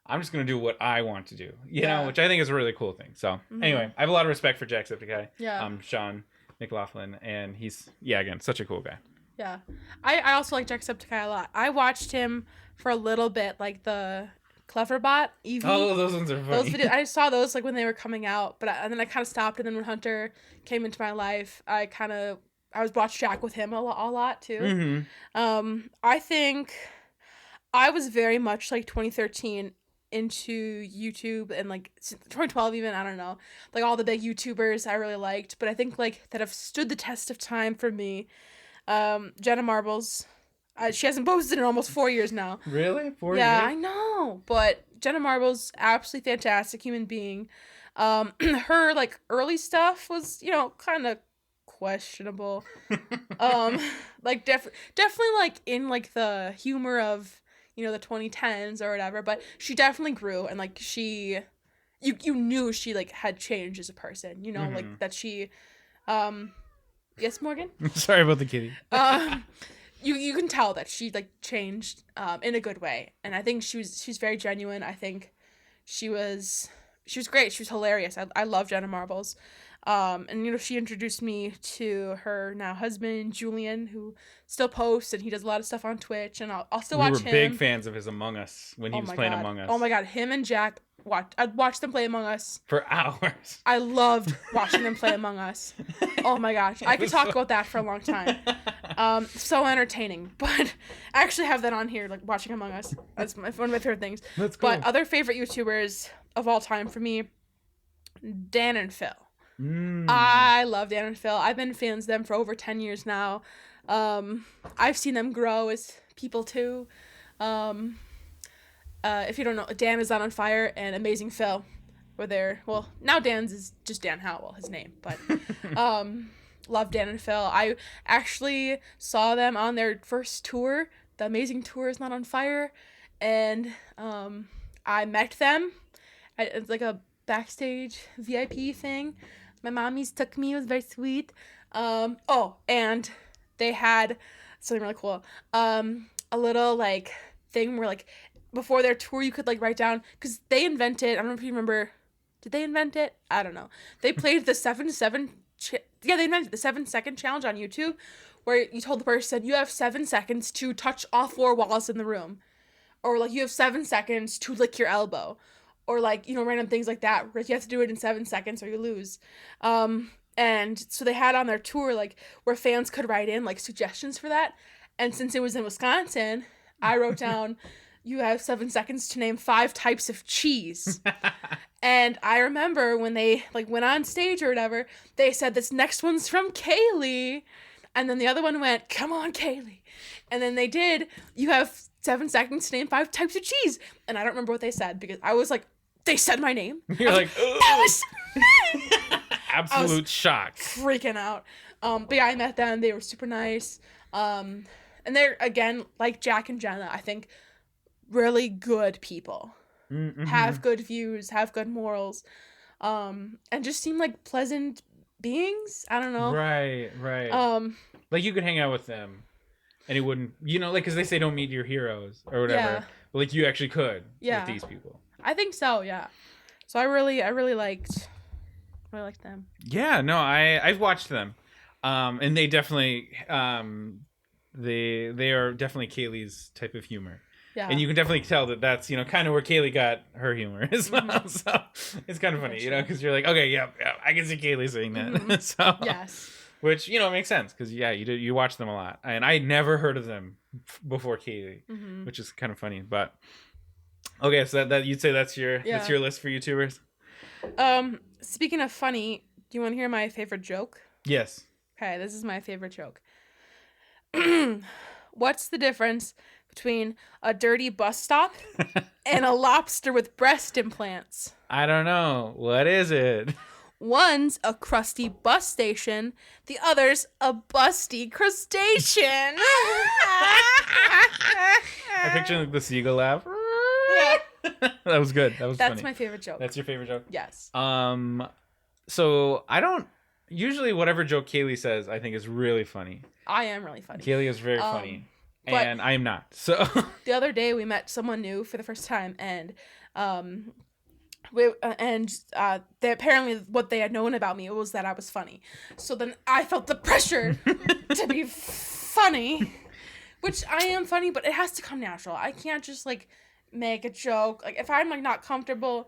I'm just going to do what I want to do, which I think is a really cool thing. So anyway, I have a lot of respect for Jacksepticeye. Yeah. Sean McLaughlin, and he's, again, such a cool guy. Yeah. I also like Jacksepticeye a lot. I watched him for a little bit, like the Cleverbot, Evie. Oh, those ones are funny. Those videos, I saw those like when they were coming out, and then I kind of stopped, and then when Hunter came into my life, I was watching Jack with him a lot too. Mm-hmm. I think I was very much like 2013 into YouTube, and like 2012 even, I don't know, like all the big YouTubers I really liked, but I think like that have stood the test of time for me. Jenna Marbles, she hasn't posted in almost 4 years now. Really? 4 years? Yeah, I know, but Jenna Marbles, absolutely fantastic human being. Her like early stuff was kind of questionable. Like definitely like in like the humor of the 2010s or whatever, but she definitely grew, and like you knew she like had changed as a person, mm-hmm. like that she yes, Morgan? Sorry about the kitty. You can tell that she like changed in a good way, and I think she's very genuine. I think she was great. She was hilarious. I love Jenna Marbles. And she introduced me to her now husband, Julian, who still posts, and he does a lot of stuff on Twitch, and I'll still watch him. We were big fans of his Among Us when he was playing Among Us. Oh my god, him and Jack, I'd watch them play Among Us for hours. I loved watching them play Among Us. Oh my gosh, I could talk about that for a long time. So entertaining. But I actually have that on here, like watching Among Us. That's one of my favorite things. That's cool. But other favorite YouTubers of all time for me, Dan and Phil. I love Dan and Phil. I've been fans of them for over 10 years now. I've seen them grow as people too. If you don't know, Dan is on Fire and Amazing Phil were there. Well, now Dan's is just Dan Howell, his name. But love Dan and Phil. I actually saw them on their first tour. The Amazing Tour is Not on Fire. And I met them. It's like a backstage VIP thing. My mommies took me. It was very sweet. And they had something really cool. A little like thing where like before their tour you could like write down, because they invented, I don't know if you remember, did they invent it? I don't know. They played the they invented the 7-second challenge on YouTube, where you told the person you have 7 seconds to touch all 4 walls in the room, or like you have 7 seconds to lick your elbow, or like, you know, random things like that where you have to do it in 7 seconds or you lose. And so they had on their tour like where fans could write in like suggestions for that. And since it was in Wisconsin, I wrote down, you have 7 seconds to name 5 types of cheese. And I remember when they like went on stage or whatever, they said, this next one's from Kailee. And then the other one went, come on, Kailee. And then they did, you have 7 seconds to name 5 types of cheese. And I don't remember what they said because I was like, they said my name. You're like, that was me. Absolute shock. Freaking out. But yeah, I met them. They were super nice. And they're, again, like Jack and Jenna, I think, really good people. Mm-hmm. Have good views, have good morals, and just seem like pleasant beings. I don't know. Right. Like you could hang out with them and it wouldn't, you know, like, because they say don't meet your heroes or whatever. Yeah. But like you actually could with these people. I think so, yeah. So I really liked them. Yeah, no, I've watched them. And they definitely they are definitely Kaylee's type of humor. Yeah. And you can definitely tell that that's, you know, kind of where Kailee got her humor as well. Mm-hmm. So it's kind of funny, you know, because you're like, okay, yeah, I can see Kailee saying that. Mm-hmm. So yes. Which, you know, makes sense because, yeah, you watch them a lot. And I never heard of them before Kailee, mm-hmm. which is kind of funny. But okay, so that you'd say that's your list for YouTubers? Speaking of funny, do you want to hear my favorite joke? Yes. Okay, this is my favorite joke. What's the difference between a dirty bus stop and a lobster with breast implants? I don't know. What is it? One's a crusty bus station. The other's a busty crustacean. I picture the seagull laugh. Yeah. That was good. That's funny. That's my favorite joke. That's your favorite joke? Yes. So I don't... Usually whatever joke Kailee says, I think is really funny. I am really funny. Kailee is very funny. And I am not. So the other day we met someone new for the first time, and they apparently what they had known about me was that I was funny. So then I felt the pressure to be funny, which I am funny, but it has to come natural. I can't just like make a joke. Like if I'm like not comfortable,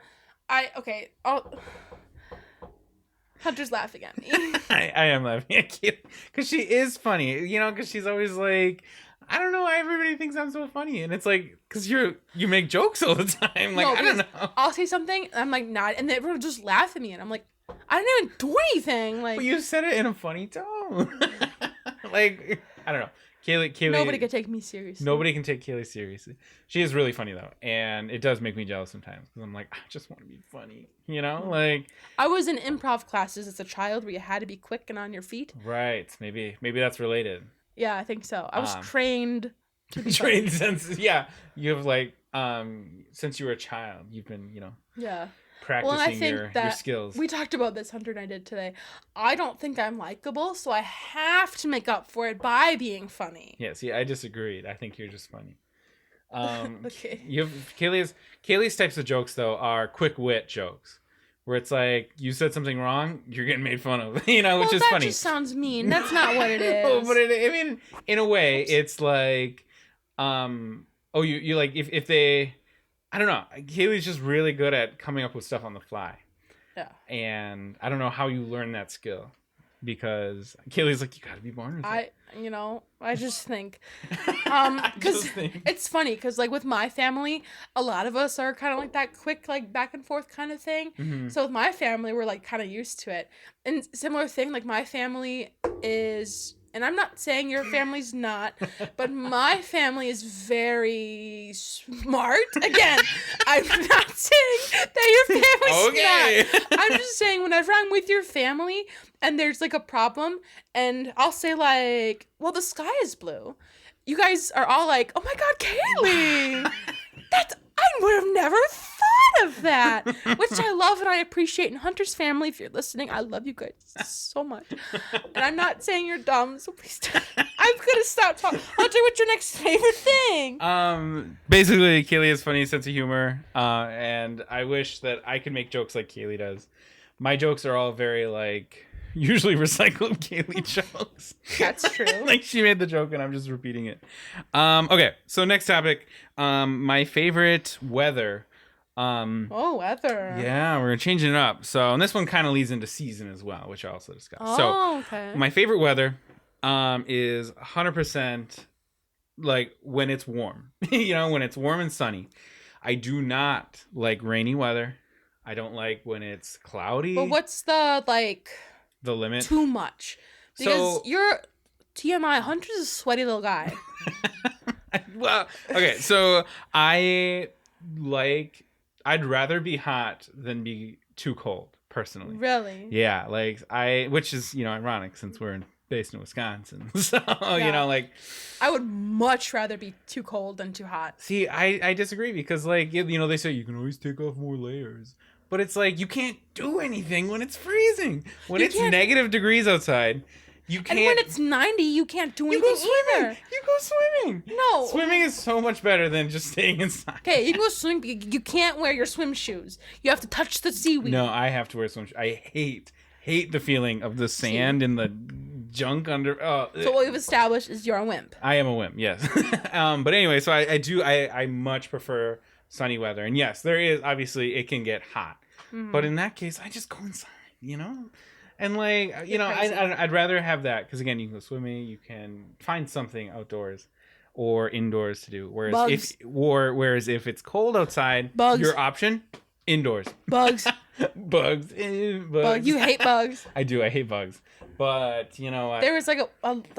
Hunter's laughing at me. I am laughing at you because she is funny, you know, because she's always like, I don't know why everybody thinks I'm so funny. And it's like, because you make jokes all the time. Like, no, I don't know. I'll say something, and I'm like, not, and everyone will just laugh at me. And I'm like, I didn't even do anything. Like, but you said it in a funny tone. Like, I don't know. Kailee. Nobody can take me seriously. Nobody can take Kailee seriously. She is really funny, though. And it does make me jealous sometimes. Because I'm like, I just want to be funny. You know? Like, I was in improv classes as a child where you had to be quick and on your feet. Right. Maybe that's related. Yeah, I think so. I was trained to be trained since, yeah. You have like, since you were a child, you've been, you know. Yeah. Practicing your skills. We talked about this, Hunter and I did today. I don't think I'm likable, so I have to make up for it by being funny. Yeah, see, I disagreed. I think you're just funny. Okay. You have Kaylee's types of jokes though are quick wit jokes, where it's like you said something wrong, you're getting made fun of, you know, which is funny. That just sounds mean. That's not what it is. No, but I mean, in a way, it's like, you like if they. I don't know. Kaylee's just really good at coming up with stuff on the fly. Yeah. And I don't know how you learn that skill. because Kaylee's like, you gotta be born with it. I just think, I because just think. it's funny, because like with my family, a lot of us are kind of like that quick, like back and forth kind of thing. Mhm. So with my family, we're like kind of used to it. And similar thing, like my family is, and I'm not saying your family's not, but my family is very smart. Again, I'm not saying that your family's Okay. not. I'm just saying whenever I'm with your family and there's like a problem, and I'll say like, well, the sky is blue, you guys are all like, oh my God, Kaylee, I would have never thought of that, which I love and I appreciate. And Hunter's family, if you're listening, I love you guys so much. And I'm not saying you're dumb, so please don't. I'm gonna stop talking. Hunter, what's your next favorite thing? Basically, Kaylee has funny sense of humor, and I wish that I could make jokes like Kaylee does. My jokes are all very like usually recycled Kaylee jokes. That's true. Like she made the joke and I'm just repeating it. Okay, so next topic. My favorite weather. Weather. Yeah, we're changing it up. So, and this one kind of leads into season as well, which I also discussed. Okay. My favorite weather is 100% like when it's warm. When it's warm and sunny. I do not like rainy weather. I don't like when it's cloudy. But what's the the limit? Too much. Because you're TMI, Hunter's a sweaty little guy. Well, okay, so I'd rather be hot than be too cold, personally. Really? Yeah, which is, ironic since we're based in Wisconsin. So, I would much rather be too cold than too hot. See, I disagree because, they say you can always take off more layers. But it's like, you can't do anything when it's freezing. When it's negative degrees outside, you can't. And when it's 90, you can't do anything either. You go swimming. No. Swimming is so much better than just staying inside. Okay, you can go swimming, but you can't wear your swim shoes. You have to touch the seaweed. No, I have to wear swim shoes. I hate the feeling of the sand and the junk under. So what we've established is you're a wimp. I am a wimp, yes. But anyway, so I much prefer sunny weather. And yes, there is, obviously, it can get hot. Mm-hmm. But in that case, I just go inside, And I'd rather have that because, again, you can go swimming, you can find something outdoors or indoors to do. Whereas if it's cold outside, bugs. Your option, indoors. Bugs. Bugs. You hate bugs. I do. I hate bugs. But there was like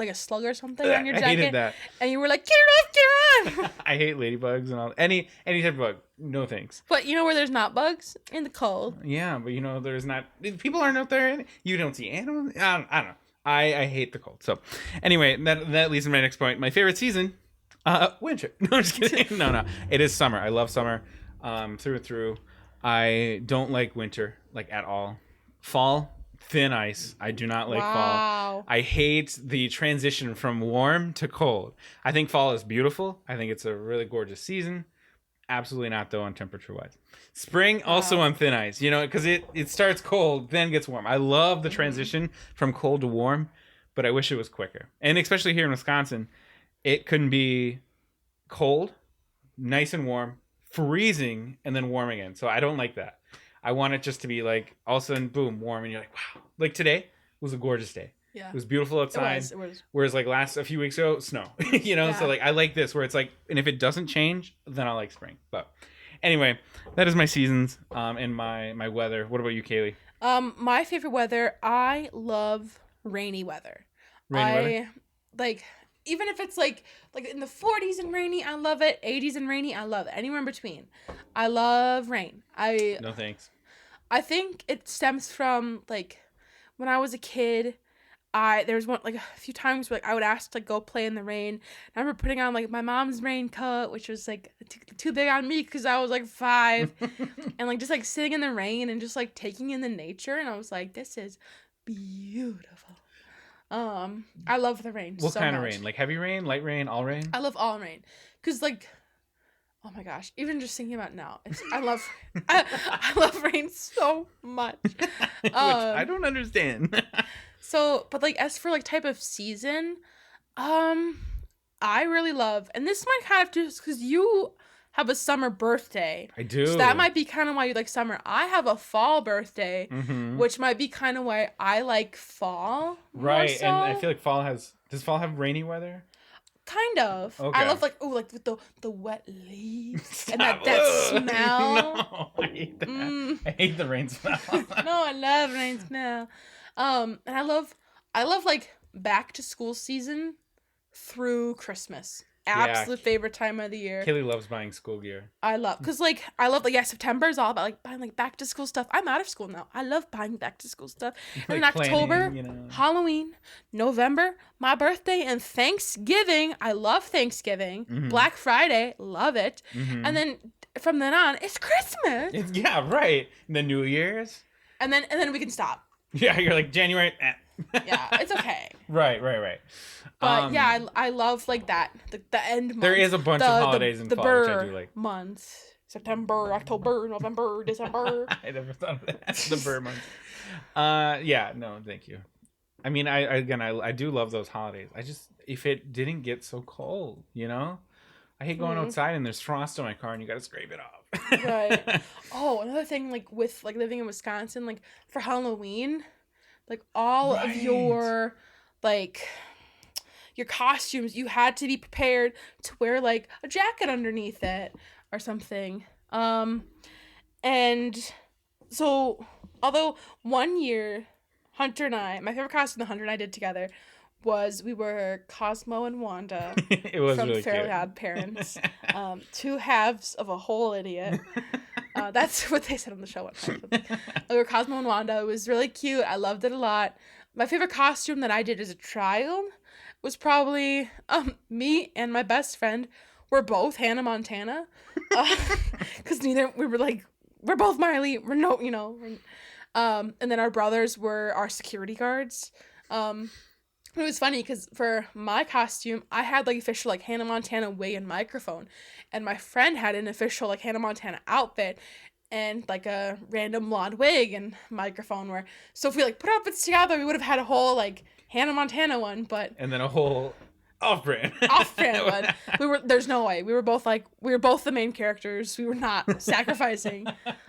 a slug or something on your jacket. I hated that. And you were like, get it off. I hate ladybugs and all any type of bug. No thanks. But you know where there's not bugs? In the cold. Yeah, but there's not. People aren't out there. You don't see animals. I don't know. I hate the cold. So anyway, that leads to my next point. My favorite season, winter. No, I'm just kidding. No. It is summer. I love summer, through and through. I don't like winter at all. Fall. Thin ice. I do not like fall. I hate the transition from warm to cold. I think fall is beautiful. I think it's a really gorgeous season. Absolutely not, though, on temperature-wise. Spring, also on thin ice, because it starts cold, then gets warm. I love the transition from cold to warm, but I wish it was quicker. And especially here in Wisconsin, it couldn't be cold, nice and warm, freezing, and then warm again. So I don't like that. I want it just to be all of a sudden, boom, warm, and you're like, wow. Like today was a gorgeous day. Yeah. It was beautiful outside. It was. Whereas a few weeks ago, snow. Yeah. So I like this where it's and if it doesn't change, then I like spring. But anyway, that is my seasons and my weather. What about you, Kaylee? My favorite weather, I love rainy weather. Rainy weather? Even if it's like in the 40s and rainy, I love it. 80s and rainy, I love it. Anywhere in between. I love rain. No thanks. I think it stems from when I was a kid, there was one a few times where I would ask to go play in the rain. I remember putting on my mom's raincoat, which was too big on me because I was 5, and just sitting in the rain and just taking in the nature, and I was like, this is beautiful. I love the rain. What so kind much. of rain? Heavy rain, light rain, all rain? I love all rain, cause oh my gosh, even just thinking about it now, I love rain so much. Which I don't understand. So, but as for type of season, I really love, and this might kind of just because you have a summer birthday. I do. So that might be kind of why you like summer. I have a fall birthday, Mm-hmm. which might be kind of why I like fall. Right, so. and I feel like does fall have rainy weather? Kind of. Okay. I love like with the wet leaves and Stop. that smell. No, I hate that. I hate the rain smell. No, I love rain smell. And I love like back to school season through Christmas. Absolute favorite time of the year. Kaylee loves buying school gear. I love September is all about like buying like back to school stuff. I'm out of school now. I love buying back to school stuff. And Like in October, planning, Halloween, November, my birthday, and Thanksgiving. I love Thanksgiving. Mm-hmm. Black Friday, love it. Mm-hmm. And then from then on, it's Christmas. Yeah, right. And the New Year's. And then we can stop. Yeah, you're like January. Yeah, it's okay. Right. But yeah, I love like that the end month. There is a bunch of holidays in fall, which I do like. Months. September, October, November, December. I never thought of that. The Burr months. Yeah, no, thank you. I mean, I do love those holidays. I just, if it didn't get so cold, I hate going outside and there's frost on my car and you got to scrape it off. Right. Oh, another thing, like with like living in Wisconsin, like for Halloween, like all of your like your costumes, you had to be prepared to wear like a jacket underneath it or something. And so although one year Hunter and I, my favorite costume the Hunter and I did together was we were Cosmo and Wanda It was from really Fairly cute. Odd Parents. Two halves of a whole idiot. That's what they said on the show one time. We were Cosmo and Wanda. It was really cute. I loved it a lot. My favorite costume that I did as a child was probably me and my best friend were both Hannah Montana. Because we're both Miley. We're no, and then our brothers were our security guards. It was funny because for my costume, I had like official like Hannah Montana wig and microphone, and my friend had an official like Hannah Montana outfit and like a random blonde wig and microphone. So if we like put outfits together, we would have had a whole like Hannah Montana one, but and then a whole off-brand one. There's no way. We were both the main characters. We were not sacrificing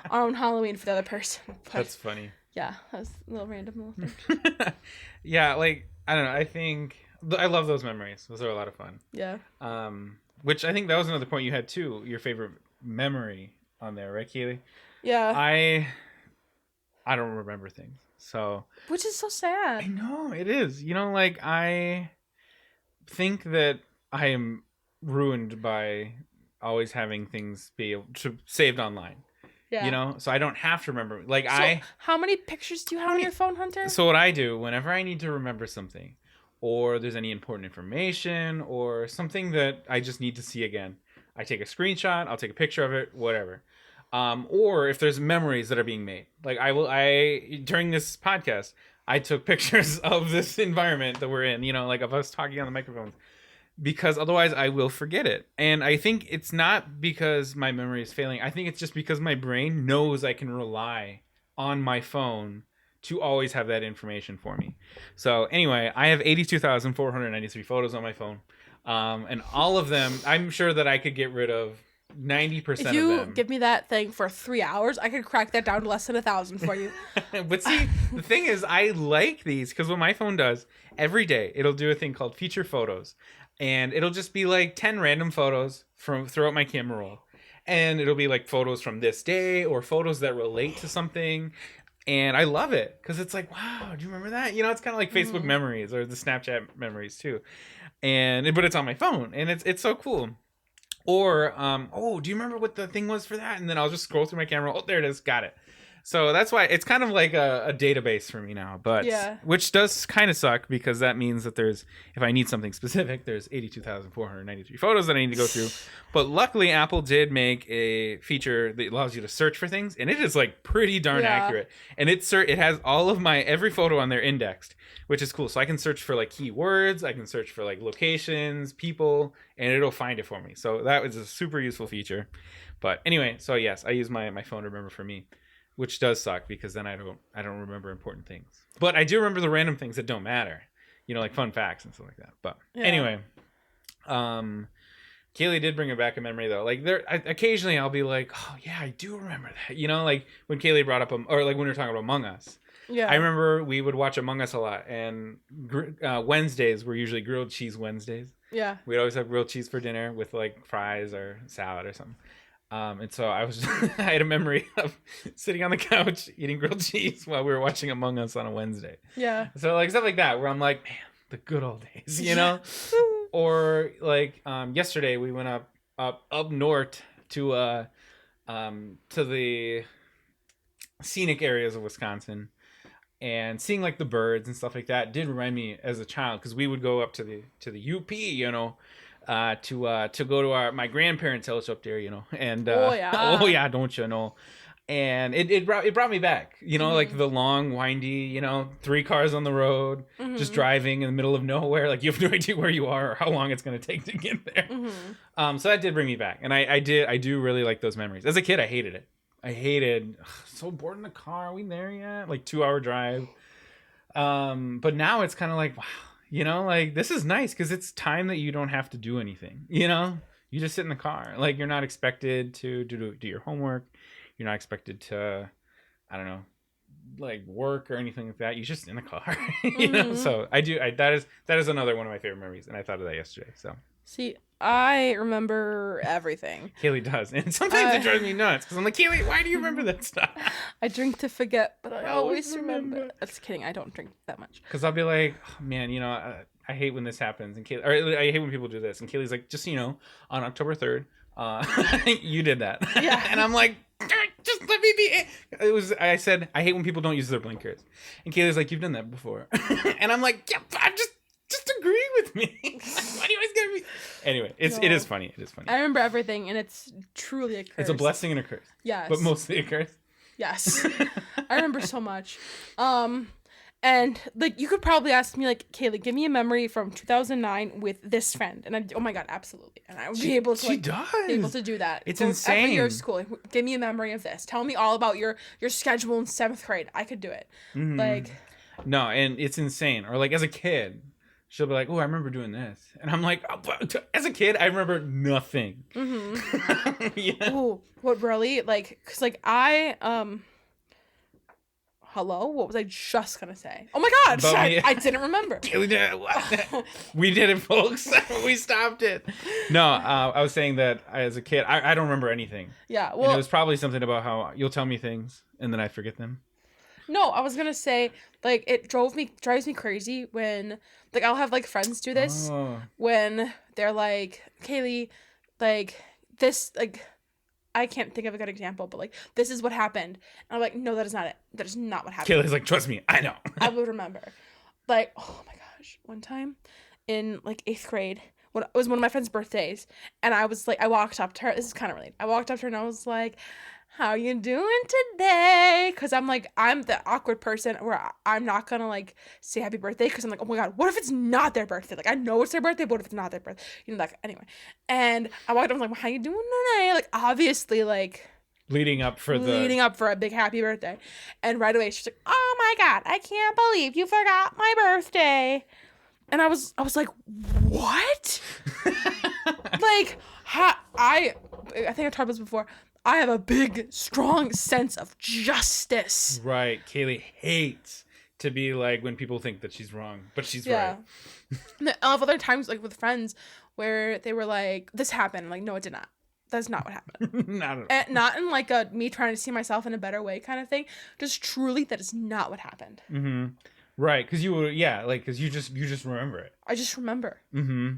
our own Halloween for the other person. But, that's funny. Yeah, that was a little random little thing. Yeah, like I don't know. I think I love those memories. Those are a lot of fun. Yeah. Which I think that was another point you had too. Your favorite memory on there, right, Kaylee? Yeah. I don't remember things, so. Which is so sad. I know it is. Like I think that I am ruined by always having things be able to saved online. Yeah. So I don't have to remember. Like how many pictures do you have on your phone, Hunter? So what I do whenever I need to remember something, or there's any important information, or something that I just need to see again, I take a screenshot. I'll take a picture of it, whatever. Or if there's memories that are being made, like during this podcast, I took pictures of this environment that we're in. Like of us talking on the microphones. Because otherwise I will forget it. And I think it's not because my memory is failing. I think it's just because my brain knows I can rely on my phone to always have that information for me. So anyway, I have 82,493 photos on my phone. And all of them, I'm sure that I could get rid of 90% of them. If you give me that thing for 3 hours, I could crack that down to less than 1,000 for you. But see, the thing is, I like these because what my phone does, every day, it'll do a thing called feature photos. And it'll just be like 10 random photos from throughout my camera roll. And it'll be like photos from this day or photos that relate to something. And I love it because it's like, wow, do you remember that? It's kind of like Facebook memories or the Snapchat memories too. But it's on my phone and it's so cool. Or, do you remember what the thing was for that? And then I'll just scroll through my camera. Oh, there it is. Got it. So that's why it's kind of like a database for me now, but which does kind of suck because that means that if I need something specific, there's 82,493 photos that I need to go through. But luckily, Apple did make a feature that allows you to search for things, and it is like pretty darn accurate. And it has all of every photo on there indexed, which is cool. So I can search for like keywords, I can search for like locations, people, and it'll find it for me. So that was a super useful feature. But anyway, so yes, I use my phone to remember for me. Which does suck because then I don't remember important things. But I do remember the random things that don't matter. Like fun facts and stuff like that. But anyway, Kaylee did bring it back a memory though. Like occasionally I'll be like, oh yeah, I do remember that. You know, like when Kaylee brought up, or like when we were talking about Among Us. Yeah. I remember we would watch Among Us a lot, and Wednesdays were usually grilled cheese Wednesdays. Yeah. We'd always have grilled cheese for dinner with like fries or salad or something. And so I had a memory of sitting on the couch eating grilled cheese while we were watching Among Us on a Wednesday. Yeah. So like stuff like that where I'm like, man, the good old days, you know? Or like yesterday we went up north to the scenic areas of Wisconsin, and seeing like the birds and stuff like that did remind me as a child, because we would go up to the UP, you know, to go to my grandparents' house up there, you know, and oh yeah, don't you know? And it brought me back, you know, like the long, windy, you know, 3 cars on the road, just driving in the middle of nowhere. Like you have no idea where you are or how long it's going to take to get there. So that did bring me back. And I do really like those memories. As a kid, I hated it. So bored in the car. Are we there yet? Like 2-hour drive. But now it's kind of like, wow, you know, like this is nice because it's time that you don't have to do anything, you know, you just sit in the car. Like you're not expected to do your homework. You're not expected to, I don't know, like work or anything like that. You're just in the car, you know? So that is another one of my favorite memories. And I thought of that yesterday. So see, I remember everything. Kaylee does. And sometimes it drives me nuts because I'm like, Kaylee, why do you remember that stuff? I drink to forget, but I always remember. Just kidding. I don't drink that much. Because I'll be like, oh, man, you know, I hate when this happens. And Kaylee, or I hate when people do this. And Kaylee's like, just, you know, on October 3rd, you did that. Yeah. And I'm like, just let me be. I said, I hate when people don't use their blinkers. And Kaylee's like, you've done that before. And I'm like, yeah, I'm just agree with me. Why do you always gotta be? Anyway, it is funny. It is funny. I remember everything, and it's truly a curse. It's a blessing and a curse. Yes. But mostly a curse. Yes. I remember so much. And like you could probably ask me like, Kaylee, give me a memory from 2009 with this friend, and oh my god, absolutely, and I would be able to. Be able to do that. It's insane. Every year of school, give me a memory of this. Tell me all about your schedule in 7th grade. I could do it. Like. No, and it's insane. Or like as a kid, she'll be like, oh, I remember doing this, and I'm like, oh, as a kid, I remember nothing. Yeah. Ooh, what really? Like, cause like hello? What was I just gonna say? Oh my god! I didn't remember. We did it, folks. We stopped it. No, I was saying that as a kid, I don't remember anything. Yeah, well, and it was probably something about how you'll tell me things and then I forget them. No, I was gonna say like it drives me crazy when like I'll have like friends do this when they're like, Kaylee, like this like. I can't think of a good example, but like, this is what happened. And I'm like, no, that is not it. That is not what happened. Kaylee's like, trust me, I know. I would remember. Like, oh my gosh. One time in like 8th grade, when it was one of my friend's birthdays, and I was like, I walked up to her. This is kind of related. I walked up to her and I was like, how you doing today? Because I'm like, I'm the awkward person where I'm not going to like say happy birthday because I'm like, oh my God, what if it's not their birthday? Like, I know it's their birthday, but what if it's not their birthday? You know, like, anyway. And I walked up and I was like, well, how you doing today? Like, obviously, like. Leading up for a big happy birthday. And right away, she's like, oh my God, I can't believe you forgot my birthday. And I was like, what? Like, I think I talked about this before. I have a big, strong sense of justice. Right. Kaylee hates to be like when people think that she's wrong, but she's right. I have other times like with friends where they were like, this happened. I'm like, no, it did not. That's not what happened. Not at all. And not in like a me trying to see myself in a better way kind of thing. Just truly, that is not what happened. Mm-hmm. Right. Because you were, because you just remember it. I just remember. Mm-hmm.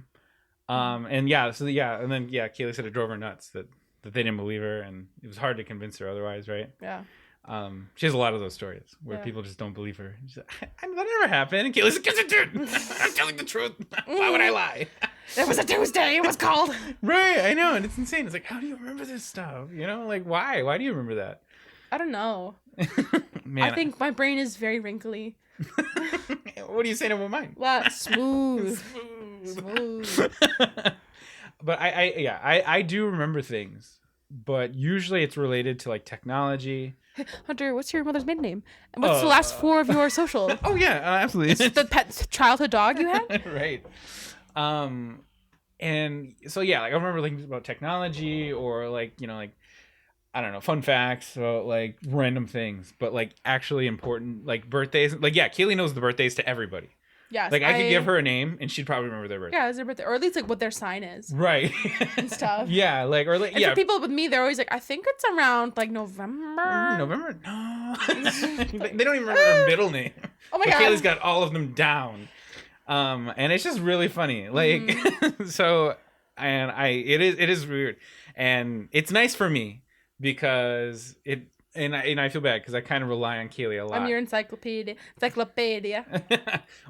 And and then Kaylee said it drove her nuts that they didn't believe her, and it was hard to convince her otherwise, right? Yeah. She has a lot of those stories where people just don't believe her. She's like, that never happened. And Kaylee's like, yes, it did. I'm telling the truth. Why would I lie? It was a Tuesday. It was called. Right, I know, and it's insane. It's like, how do you remember this stuff? You know, like, why? Why do you remember that? I don't know. Man, I think my brain is very wrinkly. What are you saying about mine? Well, smooth. But I do remember things, but usually it's related to like technology. Hey, Hunter, what's your mother's maiden name? And what's the last 4 of your social? Oh yeah, absolutely. It's the pet childhood dog you had? Right. And so yeah, like I remember things about technology or like, you know, like I don't know, fun facts about like random things, but like actually important like birthdays. Like yeah, Kaylee knows the birthdays to everybody. Yes, Like I could give her a name and she'd probably remember their birthday. Yeah, it's their birthday, or at least like what their sign is. Right. And stuff. Yeah, like or like and for people with me, they're always like, I think it's around like November. November? No. They don't even remember her middle name. Oh my but god. Kaylee's got all of them down. And it's just really funny. Like so and it is weird. And it's nice for me because I feel bad because I kind of rely on Kaylee a lot. I'm your encyclopedia.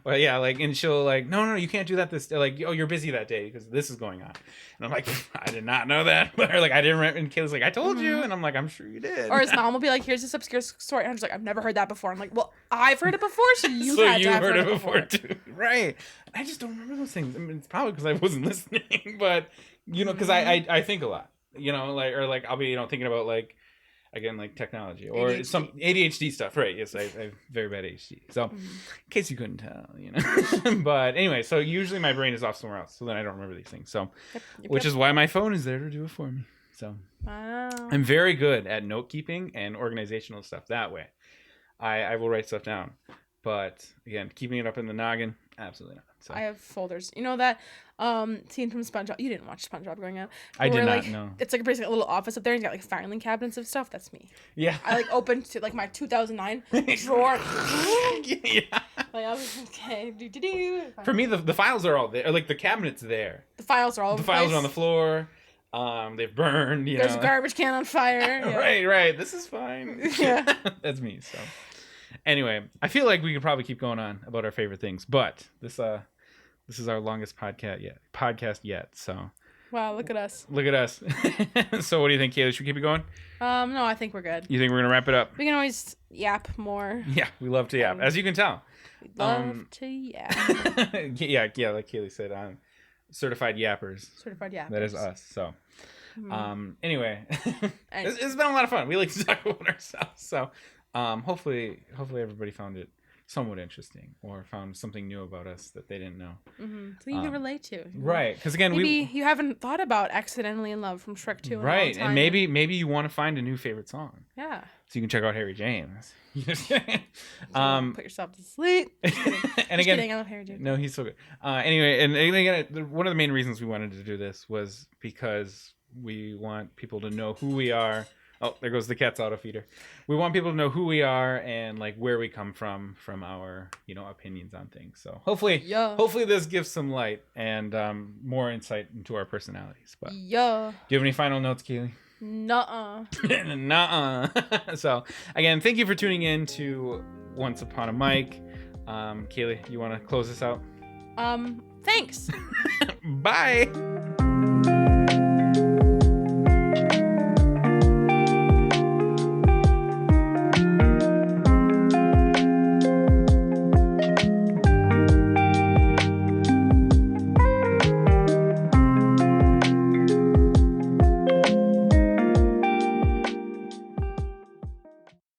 Well, yeah, like, and she'll like, no, you can't do that. Like, oh, you're busy that day because this is going on. And I'm like, I did not know that. Or like, I didn't. And Kaylee's like, I told you. And I'm like, I'm sure you did. Or his mom will be like, here's this obscure story. And I'm just like, I've never heard that before. I'm like, well, I've heard it before, so you so had you to have heard it before too, right? I just don't remember those things. I mean, it's probably because I wasn't listening, but you know, because I think a lot, you know, like or like I'll be thinking about like. Again, like technology or ADHD. Some ADHD stuff, right? Yes, I have very bad ADHD. So, in case you couldn't tell, you know. But anyway, so usually my brain is off somewhere else, so then I don't remember these things. So, which is why my phone is there to do it for me. So, I'm very good at note keeping and organizational stuff that way. I will write stuff down, but again, keeping it up in the noggin, absolutely not. So. I have folders. You know that scene from SpongeBob? You didn't watch SpongeBob growing up. I did not like, know. It's like basically a little office up there, and you got like filing cabinets of stuff. That's me. Yeah. I like opened to like my 2009 drawer. Yeah. Like I was okay. For me, the files are all there. Like the cabinet's there. The files are all. The files are on the floor. They've burned. There's a garbage can on fire. Yeah. Right. This is fine. Yeah. That's me. So. Anyway, I feel like we could probably keep going on about our favorite things, but this is our longest podcast yet. So. Wow, look at us. Look at us. So what do you think, Kaylee? Should we keep it going? No, I think we're good. You think we're gonna wrap it up? We can always yap more. Yeah, we love to yap, as you can tell. We love to yap. yeah, like Kaylee said, certified yappers. Certified yappers. That is us. So. Anyway, it's been a lot of fun. We like to talk about ourselves. So, hopefully everybody found it somewhat interesting or found something new about us that they didn't know. So you can relate to. Right, because again, maybe you haven't thought about "Accidentally in Love" from Shrek 2. Right, and maybe you want to find a new favorite song. Yeah. So you can check out Harry James. Put yourself to sleep. And again, kidding, I love Harry James. No, he's so good. Anyway, and again, one of the main reasons we wanted to do this was because we want people to know who we are. Oh, there goes the cat's auto feeder. We want people to know who we are and like where we come from our, opinions on things. So hopefully this gives some light and more insight into our personalities. But do you have any final notes, Kaylee? Nuh-uh. Nuh-uh. So again, thank you for tuning in to Once Upon a Mic. Kaylee, you want to close this out? Thanks. Bye.